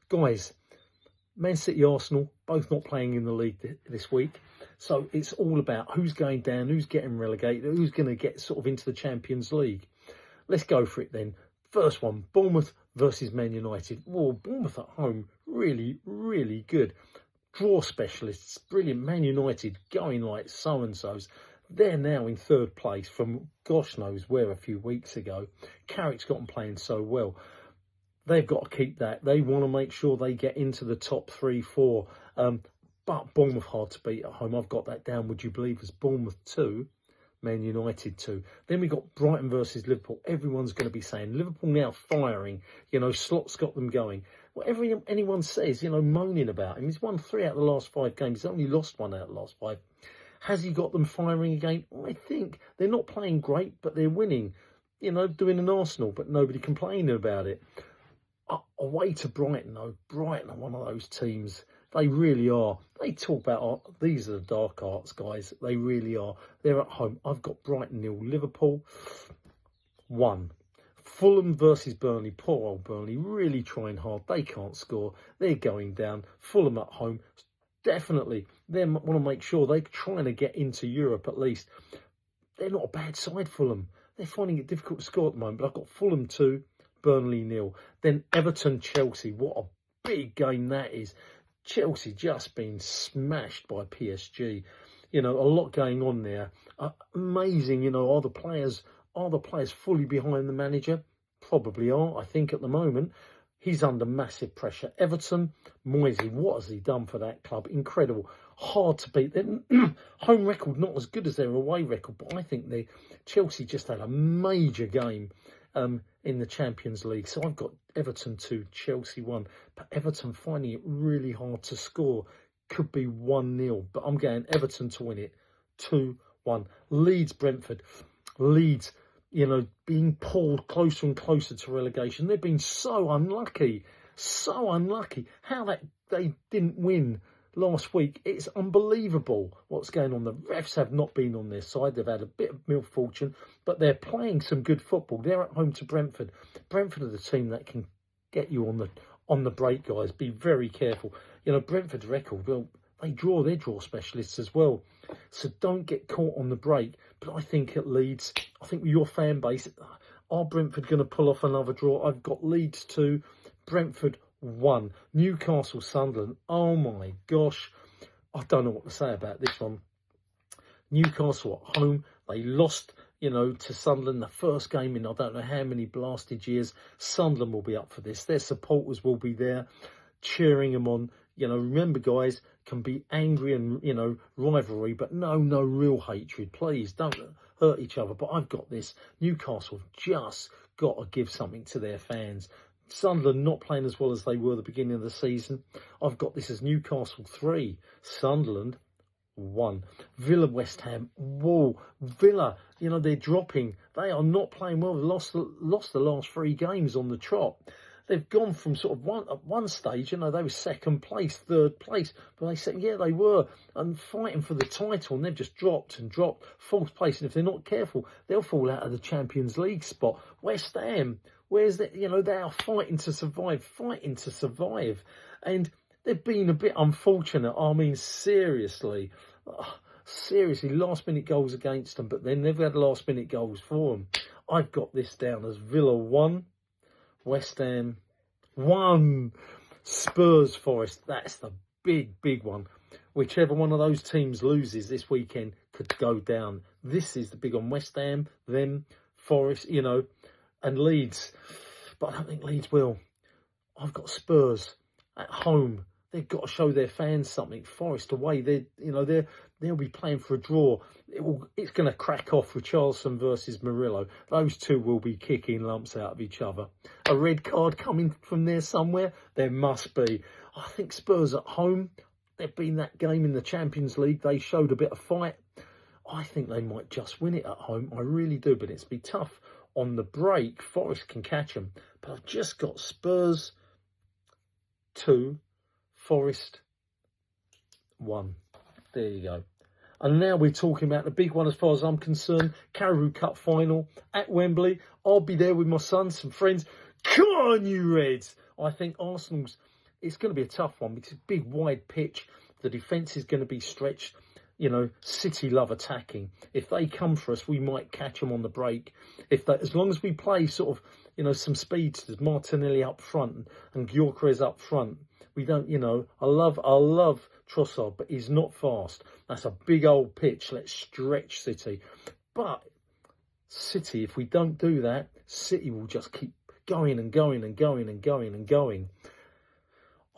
Guys, Man City, Arsenal, both not playing in the league this week. So it's all about who's going down, who's getting relegated, who's going to get sort of into the Champions League. Let's go for it then. First one, Bournemouth versus Man United. Well, Bournemouth at home, really, really good. Draw specialists, brilliant. Man United going like so-and-sos. They're now in third place from gosh knows where a few weeks ago. Carrick's got them playing so well. They've got to keep that. They want to make sure they get into the top 3, 4. But Bournemouth hard to beat at home. I've got that down, would you believe, as Bournemouth 2, Man United 2. Then we got Brighton versus Liverpool. Everyone's going to be saying Liverpool now firing. You know, Slot's got them going. Whatever anyone says, you know, moaning about him. He's won 3 out of the last 5 games. He's only lost 1 out of the last 5. Has he got them firing again? I think they're not playing great, but they're winning. You know, doing an Arsenal, but nobody complaining about it. Away to Brighton, though. Brighton are one of those teams. They really are. They talk about, these are the dark arts, guys. They really are. They're at home. I've got Brighton 0, Liverpool 1. Fulham versus Burnley. Poor old Burnley, really trying hard. They can't score. They're going down. Fulham at home. Definitely. They want to make sure they're trying to get into Europe at least. They're not a bad side, Fulham. They're finding it difficult to score at the moment. But I've got Fulham 2. Burnley 0. Then Everton, Chelsea. What a big game that is. Chelsea just been smashed by PSG. You know, a lot going on there. Amazing, you know, are the players fully behind the manager? Probably are, I think, at the moment. He's under massive pressure. Everton, Moisey, what has he done for that club? Incredible. Hard to beat. Their home record not as good as their away record, but I think Chelsea just had a major game in the Champions League. So I've got Everton 2, Chelsea 1. But Everton finding it really hard to score. Could be 1-0. But I'm going Everton to win it 2-1. Leeds, Brentford. Leeds, you know, being pulled closer and closer to relegation. They've been so unlucky. So unlucky. How that they didn't win last week, it's unbelievable what's going on. The refs have not been on their side. They've had a bit of misfortune, but they're playing some good football. They're at home to Brentford. Brentford are the team that can get you on the break, guys. Be very careful. You know, Brentford's record, well, they're draw specialists as well. So don't get caught on the break. But I think at Leeds, I think with your fan base, are Brentford going to pull off another draw? I've got Leeds 2, Brentford 1. Newcastle, Sunderland. Oh my gosh. I don't know what to say about this one. Newcastle at home. They lost, you know, to Sunderland the first game in I don't know how many blasted years. Sunderland will be up for this. Their supporters will be there cheering them on. You know, remember, guys, can be angry and, you know, rivalry, but no real hatred. Please don't hurt each other. But I've got this. Newcastle just got to give something to their fans. Sunderland not playing as well as they were at the beginning of the season. I've got this as Newcastle 3, Sunderland 1. Villa, West Ham. Whoa, Villa, you know, they're dropping. They are not playing well. They've lost the last 3 games on the trot. They've gone from sort of at one stage, you know, they were second place, third place. But they said, yeah, they were, and fighting for the title, and they've just dropped, fourth place. And if they're not careful, they'll fall out of the Champions League spot. West Ham, where's that? You know, they are fighting to survive. And they've been a bit unfortunate. I mean, seriously, last-minute goals against them, but then they've had last-minute goals for them. I've got this down as Villa 1. West Ham 1, Spurs, Forest. That's the big one. Whichever one of those teams loses this weekend could go down. This is the big one. West Ham, them, Forest, you know, and Leeds. But I don't think Leeds will. I've got Spurs at home. They've got to show their fans something. Forest away, they'll be playing for a draw. It's going to crack off with Charleston versus Murillo. Those two will be kicking lumps out of each other. A red card coming from there somewhere? There must be. I think Spurs at home, they've been that game in the Champions League. They showed a bit of fight. I think they might just win it at home. I really do, but it's be tough on the break. Forest can catch them. But I've just got Spurs 2, Forest 1. There you go. And now we're talking about the big one as far as I'm concerned. Carabao Cup final at Wembley. I'll be there with my son, some friends. Come on, you Reds. I think Arsenal's it's going to be a tough one because it's a big, wide pitch. The defence is going to be stretched. You know, City love attacking. If they come for us, we might catch them on the break. As long as we play sort of, you know, some speedsters, Martinelli up front and Gyökeres up front. We don't, you know, I love Trossard, but he's not fast. That's a big old pitch. Let's stretch City. But City, if we don't do that, City will just keep going and going and going and going and going.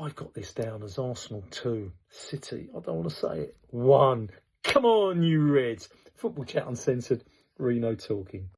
I've got this down as Arsenal 2, City, I don't want to say it, 1. Come on, you Reds. Football Chat Uncensored, Reno talking.